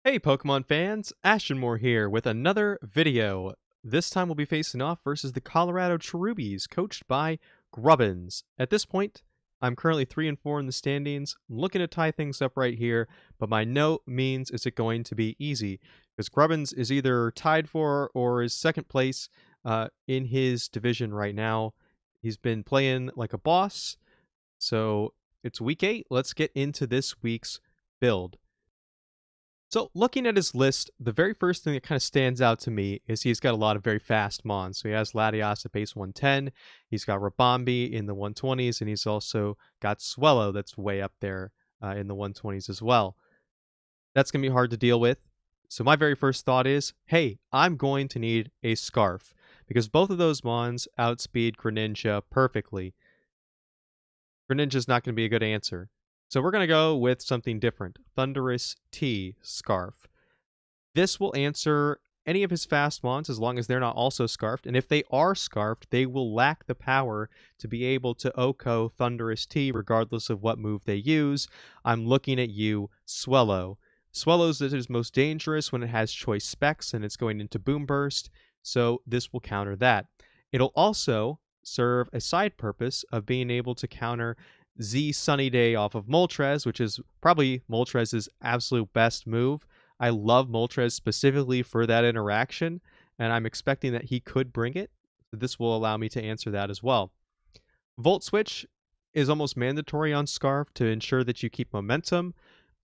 Hey Pokemon fans, Ashtonmore here with another video. This time we'll be facing off versus the Colorado Cherubis, coached by Grubbins. At this point, I'm currently 3 and 4 in the standings. I'm looking to tie things up right here, but by no means is it going to be easy, because Grubbins is either tied for or is second place in his division right now. He's been playing like a boss, so it's week 8. Let's get into this week's build. So, looking at his list, the very first thing that kind of stands out to me is he's got a lot of very fast mons. So he has Latias at base 110, he's got Rabambi in the 120s, and he's also got Swellow that's way up there in the 120s as well. That's going to be hard to deal with. So my very first thought is, hey, I'm going to need a Scarf, because both of those mons outspeed Greninja perfectly. Greninja's not going to be a good answer. So we're going to go with something different. Thundurus T Scarf. This will answer any of his fast mons as long as they're not also scarfed. And if they are scarfed, they will lack the power to be able to OHKO Thundurus T regardless of what move they use. I'm looking at you, Swellow. Swellow's is most dangerous when it has choice specs and it's going into Boom Burst, so this will counter that. It'll also serve a side purpose of being able to counter Z Sunny Day off of Moltres, which is probably Moltres' absolute best move. I love Moltres specifically for that interaction, and I'm expecting that he could bring it. So this will allow me to answer that as well. Volt Switch is almost mandatory on Scarf to ensure that you keep momentum.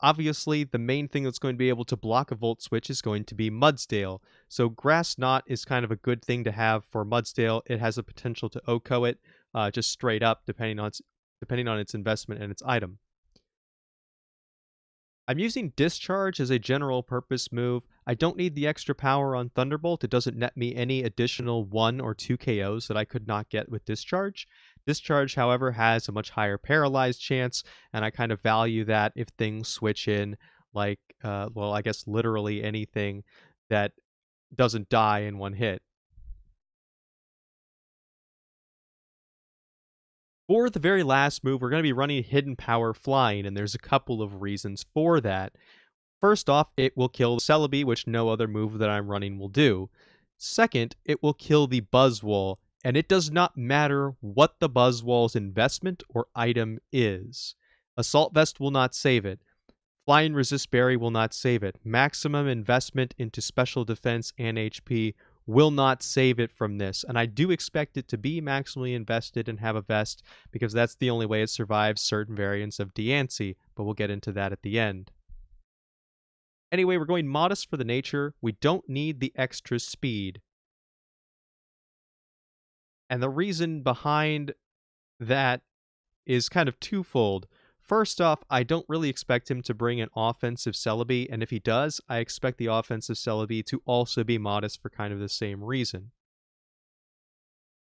Obviously, the main thing that's going to be able to block a Volt Switch is going to be Mudsdale. So Grass Knot is kind of a good thing to have for Mudsdale. It has a potential to OHKO it just straight up, depending on its investment and its item. I'm using Discharge as a general purpose move. I don't need the extra power on Thunderbolt. It doesn't net me any additional 1 or 2 KOs that I could not get with Discharge. Discharge, however, has a much higher paralyzed chance, and I kind of value that if things switch in, like, well, I guess literally anything that doesn't die in one hit. For the very last move, we're going to be running Hidden Power Flying, and there's a couple of reasons for that. First off, it will kill Celebi, which no other move that I'm running will do. Second, it will kill the Buzzwole, and it does not matter what the Buzzwole's investment or item is. Assault Vest will not save it. Flying Resist Berry will not save it. Maximum investment into special defense and HP will not save it from this, and I do expect it to be maximally invested and have a vest, because that's the only way it survives certain variants of Diancie, but we'll get into that at the end. Anyway, we're going modest for the nature. We don't need the extra speed. And the reason behind that is kind of twofold. First off, I don't really expect him to bring an offensive Celebi, and if he does, I expect the offensive Celebi to also be modest for kind of the same reason.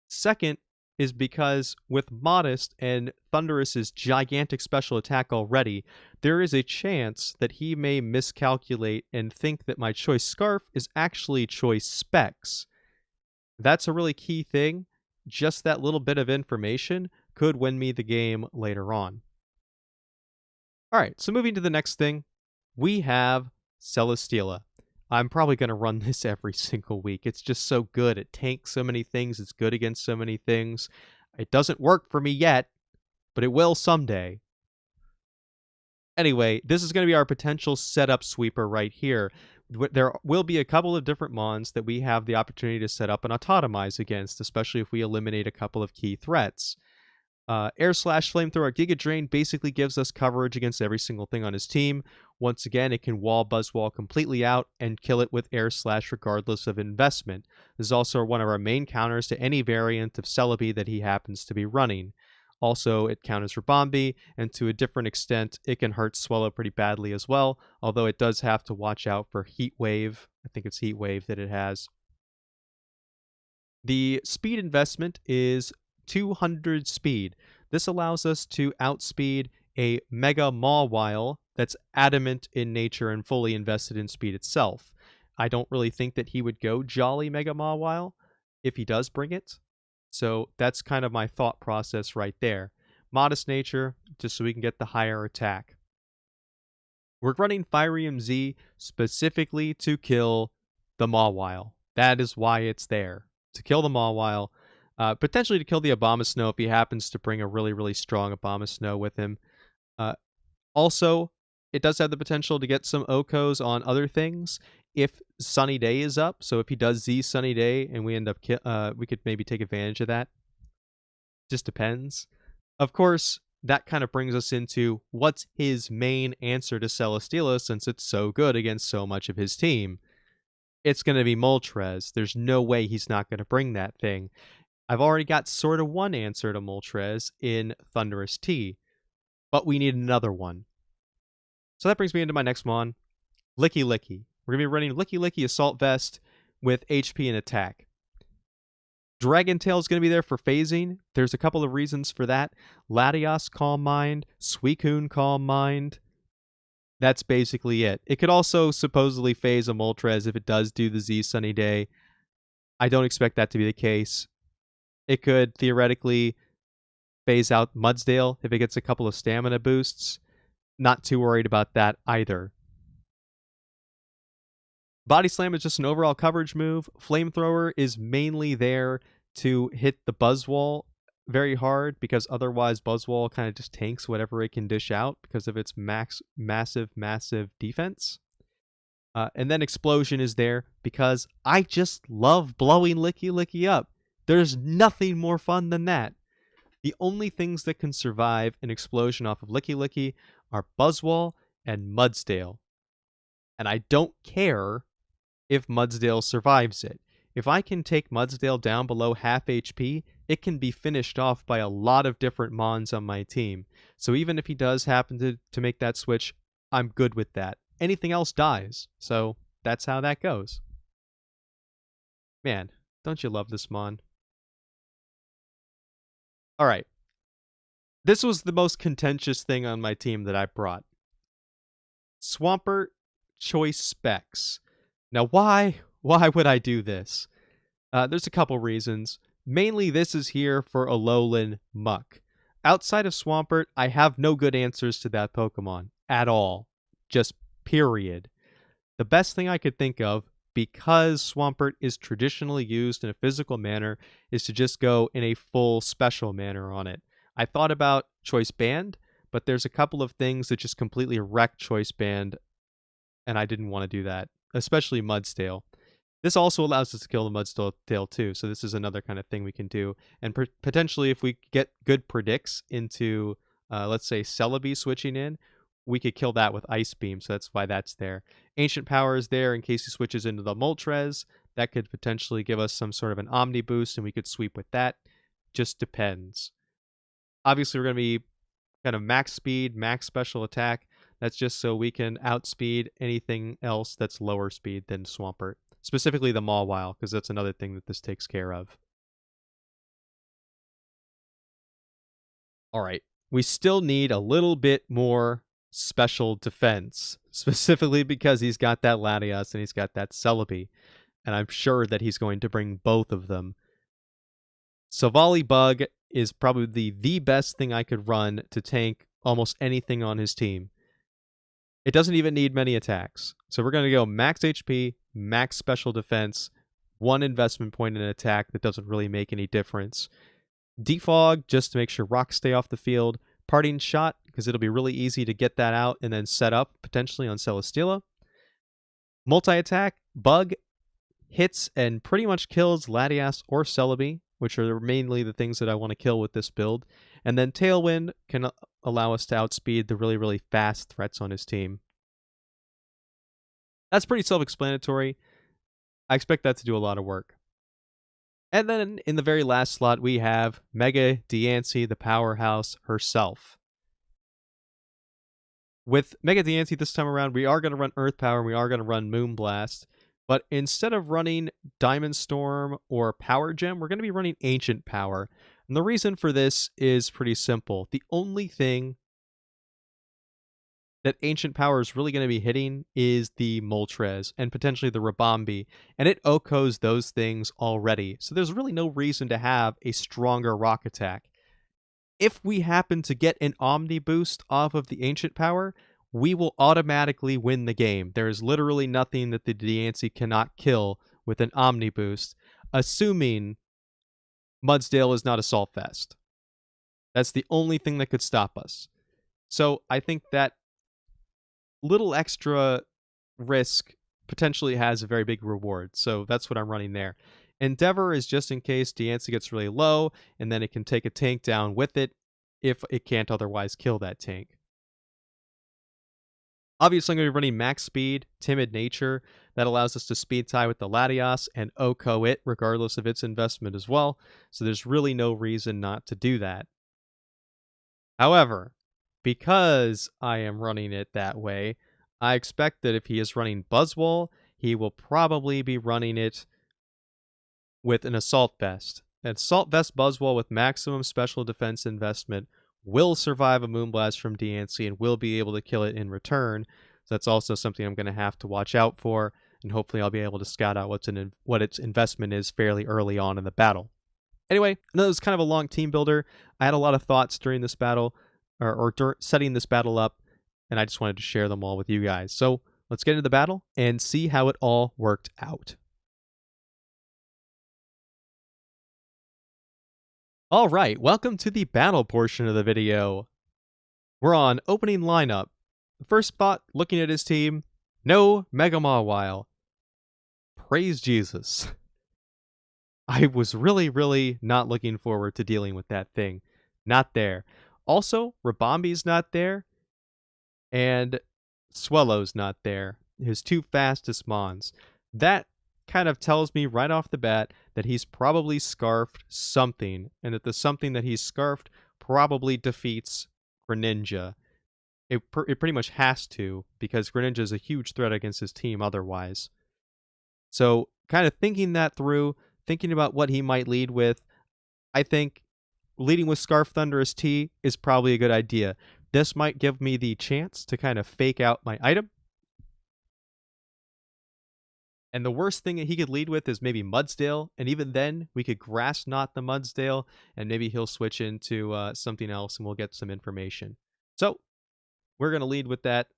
Second is because with Modest and Thundurus's gigantic special attack already, there is a chance that he may miscalculate and think that my choice Scarf is actually choice Specs. That's a really key thing. Just that little bit of information could win me the game later on. Alright, so moving to the next thing, we have Celesteela. I'm probably going to run this every single week. It's just so good. It tanks so many things. It's good against so many things. It doesn't work for me yet, but it will someday. Anyway, this is going to be our potential setup sweeper right here. There will be a couple of different mons that we have the opportunity to set up and autotomize against, especially if we eliminate a couple of key threats. Air Slash Flamethrower Giga Drain basically gives us coverage against every single thing on his team. Once again, it can wall Buzzwole completely out and kill it with Air Slash regardless of investment. This is also one of our main counters to any variant of Celebi that he happens to be running. Also, it counters Rabambi, and to a different extent, it can hurt Swellow pretty badly as well, although it does have to watch out for Heat Wave. I think it's Heat Wave that it has. The speed investment is 200 speed. This allows us to outspeed a Mega Mawile that's adamant in nature and fully invested in speed itself. I don't really think that he would go Jolly Mega Mawile if he does bring it. So that's kind of my thought process right there. Modest nature, just so we can get the higher attack. We're running Firium Z specifically to kill the Mawile. That is why it's there. To kill the Mawile. Potentially to kill the Abomasnow if he happens to bring a really, really strong Abomasnow with him. Also, it does have the potential to get some Okos on other things if Sunny Day is up. So if he does Z Sunny Day and we end up we could maybe take advantage of that. Just depends. Of course, that kind of brings us into what's his main answer to Celesteela since it's so good against so much of his team. It's going to be Moltres. There's no way he's not going to bring that thing. I've already got sort of one answer to Moltres in Thunderous T, but we need another one. So that brings me into my next mon, Licky Licky. We're going to be running Licky Licky Assault Vest with HP and attack. Dragon Tail is going to be there for phasing. There's a couple of reasons for that. Latios, Calm Mind. Suicune, Calm Mind. That's basically it. It could also supposedly phase a Moltres if it does do the Z Sunny Day. I don't expect that to be the case. It could theoretically phase out Mudsdale if it gets a couple of stamina boosts. Not too worried about that either. Body Slam is just an overall coverage move. Flamethrower is mainly there to hit the Buzzwole very hard because otherwise Buzzwole kind of just tanks whatever it can dish out because of its massive defense. And then Explosion is there because I just love blowing Licky Licky up. There's nothing more fun than that. The only things that can survive an explosion off of Licky Licky are Buzzwole and Mudsdale. And I don't care if Mudsdale survives it. If I can take Mudsdale down below half HP, it can be finished off by a lot of different mons on my team. So even if he does happen to make that switch, I'm good with that. Anything else dies. So that's how that goes. Man, don't you love this mon? Alright. This was the most contentious thing on my team that I brought. Swampert Choice Specs. Now, why would I do this? There's a couple reasons. Mainly, this is here for Alolan Muck. Outside of Swampert, I have no good answers to that Pokemon at all. Just period. The best thing I could think of, because Swampert is traditionally used in a physical manner, is to just go in a full special manner on it. I thought about Choice Band, but there's a couple of things that just completely wreck Choice Band, and I didn't want to do that. Especially Mudsdale. This also allows us to kill the Mudsdale too, so this is another kind of thing we can do. And potentially, if we get good predicts into, let's say, Celebi switching in, we could kill that with Ice Beam, so that's why that's there. Ancient Power is there in case he switches into the Moltres. That could potentially give us some sort of an Omni boost, and we could sweep with that. Just depends. Obviously, we're going to be kind of max speed, max special attack. That's just so we can outspeed anything else that's lower speed than Swampert. Specifically the Mawile, because that's another thing that this takes care of. Alright, we still need a little bit more special defense. Specifically because he's got that Latios and he's got that Celebi. And I'm sure that he's going to bring both of them. Savali Bug is probably the best thing I could run to tank almost anything on his team. It doesn't even need many attacks. So we're going to go max HP, max special defense, one investment point in an attack that doesn't really make any difference. Defog, just to make sure rocks stay off the field. Parting Shot, because it'll be really easy to get that out and then set up, potentially, on Celesteela. Multi-attack, Bug, hits and pretty much kills Latias or Celebi, which are mainly the things that I want to kill with this build. And then Tailwind can allow us to outspeed the really, really fast threats on his team. That's pretty self-explanatory. I expect that to do a lot of work. And then in the very last slot, we have Mega Diancie, the powerhouse herself. With Mega Diancie this time around, we are going to run Earth Power and we are going to run Moonblast. But instead of running Diamond Storm or Power Gem, we're going to be running Ancient Power. And the reason for this is pretty simple. The only thing that Ancient Power is really going to be hitting is the Moltres and potentially the Rabombi. And it OHKOs those things already. So there's really no reason to have a stronger rock attack. If we happen to get an Omni boost off of the Ancient Power, we will automatically win the game. There is literally nothing that the Diancie cannot kill with an Omni Boost, assuming Mudsdale is not Assault Vest. That's the only thing that could stop us. So I think that little extra risk potentially has a very big reward. So that's what I'm running there. Endeavor is just in case Diancie gets really low, and then it can take a tank down with it if it can't otherwise kill that tank. Obviously, I'm going to be running max speed, timid nature. That allows us to speed tie with the Latias and OHKO it, regardless of its investment as well. So there's really no reason not to do that. However, because I am running it that way, I expect that if he is running Buzzwole, he will probably be running it with an Assault Vest. An Assault Vest Buzzwole with maximum special defense investment will survive a Moonblast from Diancie and will be able to kill it in return. So that's also something I'm going to have to watch out for, and hopefully I'll be able to scout out what its investment is fairly early on in the battle. Anyway, I know it was kind of a long team builder. I had a lot of thoughts during this battle, or setting this battle up, and I just wanted to share them all with you guys. So let's get into the battle and see how it all worked out. All right, welcome to the battle portion of the video. We're on opening lineup. The first spot, looking at his team, no Mega Mawile. Praise Jesus. I was really not looking forward to dealing with that thing. Not there. Also, Rabambi's not there, and Swellow's not there. His two fastest Mons. That kind of tells me right off the bat that he's probably scarfed something, and that the something that he's scarfed probably defeats Greninja. It pretty much has to, because Greninja is a huge threat against his team otherwise. So, kind of thinking that through, thinking about what he might lead with, I think leading with Scarf Thunderous T is probably a good idea. This might give me the chance to kind of fake out my item. And the worst thing that he could lead with is maybe Mudsdale, and even then, we could Grass Knot the Mudsdale, and maybe he'll switch into something else, and we'll get some information. So, we're going to lead with that.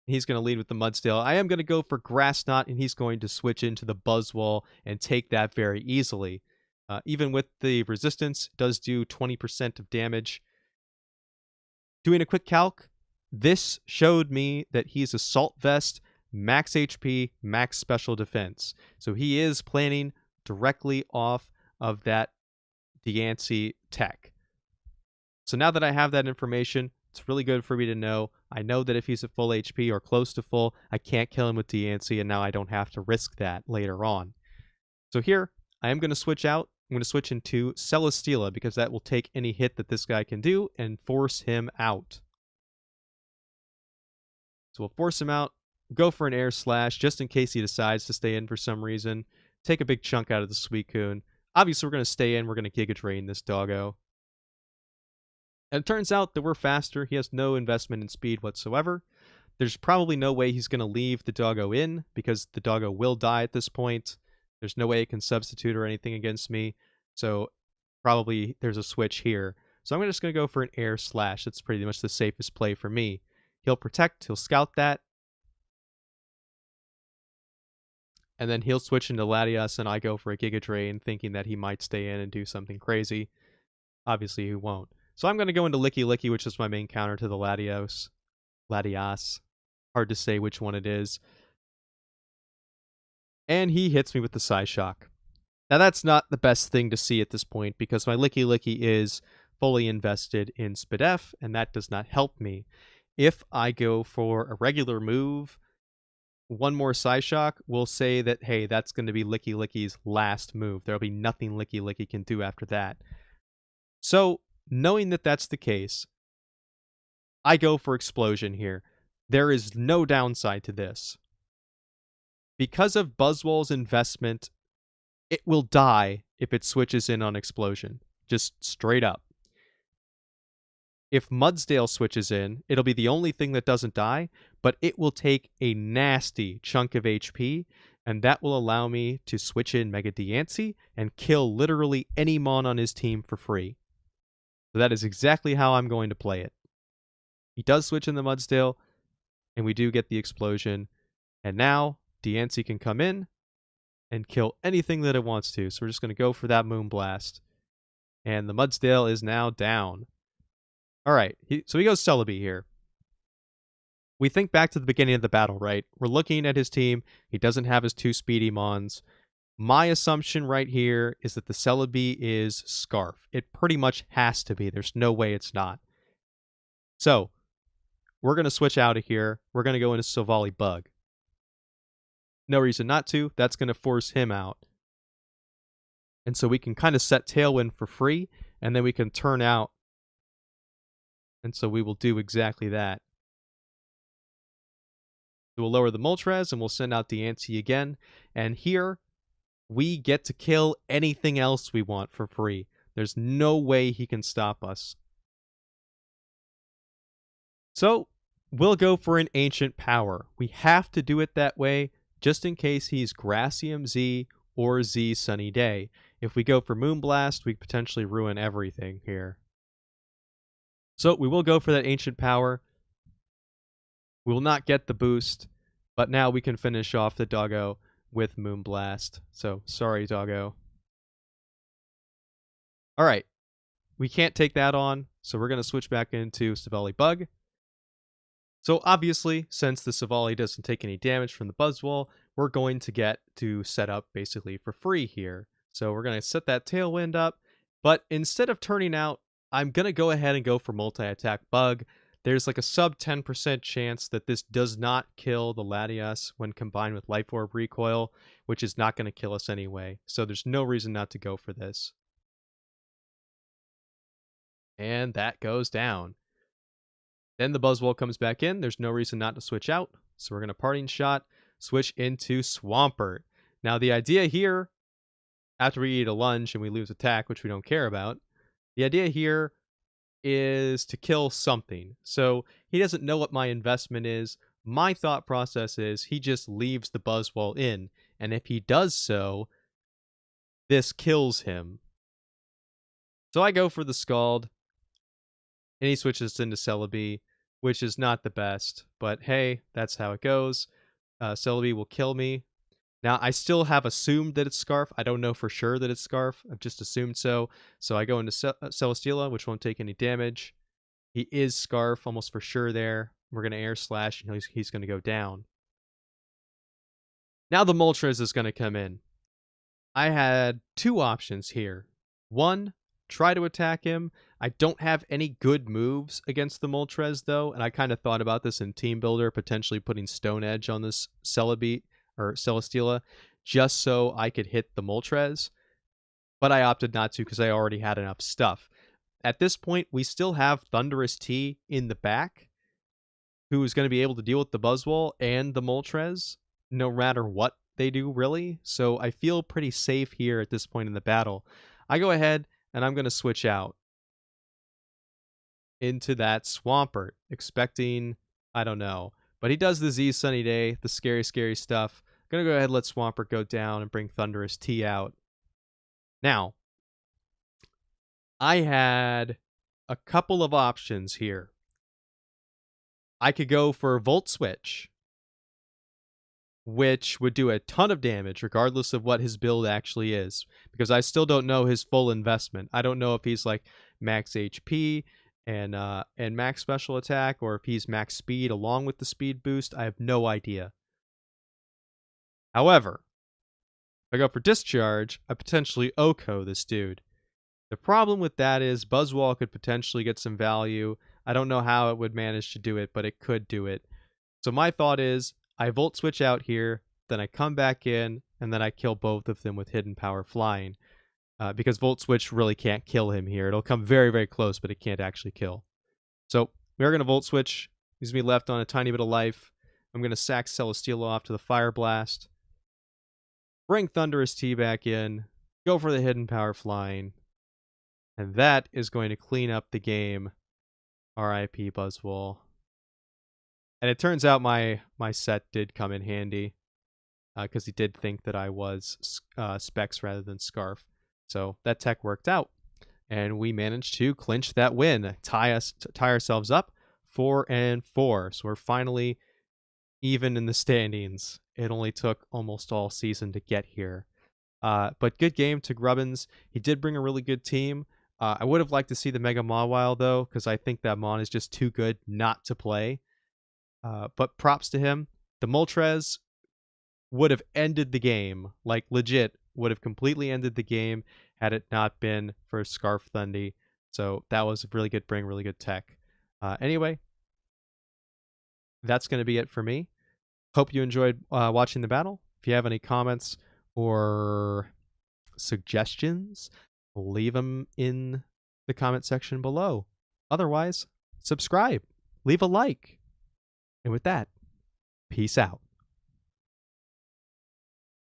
He's going to lead with the Mudsdale. I am going to go for Grass Knot, and he's going to switch into the Buzzwole and take that very easily. Even with the resistance, does do 20% of damage. Doing a quick calc, this showed me that he's Assault Vest, max HP, max special defense. So he is planning directly off of that Diancie tech. So now that I have that information, it's really good for me to know. I know that if he's at full HP or close to full, I can't kill him with Diancie, and now I don't have to risk that later on. So here, I am going to switch out. I'm going to switch into Celesteela, because that will take any hit that this guy can do and force him out. So we'll force him out, go for an Air Slash, just in case he decides to stay in for some reason. Take a big chunk out of the Suicune. Obviously, we're going to stay in. We're going to Giga Drain this doggo. And it turns out that we're faster. He has no investment in speed whatsoever. There's probably no way he's going to leave the doggo in, because the doggo will die at this point. There's no way it can substitute or anything against me. So probably there's a switch here. So I'm just going to go for an Air Slash. That's pretty much the safest play for me. He'll protect. He'll scout that. And then he'll switch into Latias, and I go for a Giga Drain, thinking that he might stay in and do something crazy. Obviously, he won't. So I'm going to go into Licky Licky, which is my main counter to the Latias. Hard to say which one it is. And he hits me with the Psyshock. Now that's not the best thing to see at this point, because my Licky Licky is fully invested in Spadef, and that does not help me. If I go for a regular move, one more Psyshock, we'll say that, hey, that's going to be Licky Licky's last move. There'll be nothing Licky Licky can do after that. So, knowing that that's the case, I go for Explosion here. There is no downside to this. Because of Buzzwole's investment, it will die if it switches in on Explosion. Just straight up. If Mudsdale switches in, it'll be the only thing that doesn't die, but it will take a nasty chunk of HP, and that will allow me to switch in Mega Diancie and kill literally any Mon on his team for free. So that is exactly how I'm going to play it. He does switch in the Mudsdale. And we do get the explosion. And now Diancie can come in and kill anything that it wants to. So we're just going to go for that Moonblast. And the Mudsdale is now down. All right, so he goes Celebi here. We think back to the beginning of the battle, right? We're looking at his team. He doesn't have his 2 speedy Mons. My assumption right here is that the Celebi is Scarf. It pretty much has to be. There's no way it's not. So we're going to switch out of here. We're going to go into Silvally Bug. No reason not to. That's going to force him out. And so we can kind of set Tailwind for free, and then we can turn out. And so we will do exactly that. So we'll lower the Moltres, and we'll send out Diancie again. And here, we get to kill anything else we want for free. There's no way he can stop us. So we'll go for an Ancient Power. We have to do it that way, just in case he's Gracium Z or Z Sunny Day. If we go for Moonblast, we potentially ruin everything here. So we will go for that Ancient Power. We will not get the boost, but now we can finish off the doggo with Moonblast. So sorry, doggo. All right. We can't take that on, so we're going to switch back into Silvally Bug. So obviously, since the Silvally doesn't take any damage from the Buzzwole, we're going to get to set up basically for free here. So we're going to set that Tailwind up, but instead of turning out, I'm going to go ahead and go for Multi-Attack Bug. There's like a sub 10% chance that this does not kill the Latias when combined with Life Orb Recoil, which is not going to kill us anyway. So there's no reason not to go for this. And that goes down. Then the Buzzwole comes back in. There's no reason not to switch out. So we're going to Parting Shot, switch into Swampert. Now the idea here, after we eat a lunge and we lose attack, which we don't care about, the idea here is to kill something. So he doesn't know what my investment is. My thought process is he just leaves the Buzzwole in. And if he does so, this kills him. So I go for the Scald. And he switches into Celebi, which is not the best. But hey, that's how it goes. Celebi will kill me. Now, I still have assumed that it's Scarf. I don't know for sure that it's Scarf. I've just assumed so. So I go into Celesteela, which won't take any damage. He is Scarf, almost for sure there. We're going to Air Slash, and he's going to go down. Now the Moltres is going to come in. I had 2 options here. 1, try to attack him. I don't have any good moves against the Moltres, though, and I kind of thought about this in Team Builder, potentially putting Stone Edge on this Celebi or Celesteela just so I could hit the Moltres, but I opted not to because I already had enough stuff. At this point, we still have Thunderous T in the back, who is going to be able to deal with the Buzzwole and the Moltres, no matter what they do, really. So I feel pretty safe here at this point in the battle. I go ahead and I'm going to switch out into that Swampert, expecting, I don't know. But he does the Z Sunny Day, the scary, scary stuff. I'm going to go ahead and let Swampert go down and bring Thunderous T out. Now, I had a couple of options here. I could go for Volt Switch, which would do a ton of damage regardless of what his build actually is, because I still don't know his full investment. I don't know if he's like max HP and max special attack, or if he's max speed along with the speed boost. I have no idea. However, if I go for Discharge, I potentially OHKO this dude. The problem with that is Buzzwole could potentially get some value. I don't know how it would manage to do it, but it could do it. So my thought is, I Volt Switch out here, then I come back in, and then I kill both of them with Hidden Power Flying. Because Volt Switch really can't kill him here. It'll come very, very close, but it can't actually kill. So we are going to Volt Switch. He's going to be left on a tiny bit of life. I'm going to sack Celesteela off to the Fire Blast. Bring Thunderous T back in. Go for the Hidden Power Flying. And that is going to clean up the game. R.I.P. Buzzwole. And it turns out my set did come in handy, because he did think that I was Specs rather than Scarf. So that tech worked out, and we managed to clinch that win, tie ourselves up 4-4. So we're finally even in the standings. It only took almost all season to get here. But good game to Grubbins. He did bring a really good team. I would have liked to see the Mega Mawile, though, because I think that Mon is just too good not to play. But props to him. The Moltres would have ended the game. Like, legit, would have completely ended the game had it not been for Scarf Thundy. So that was a really good bring, really good tech. Anyway, that's going to be it for me. Hope you enjoyed watching the battle. If you have any comments or suggestions, leave them in the comment section below. Otherwise, subscribe, leave a like. And with that, peace out.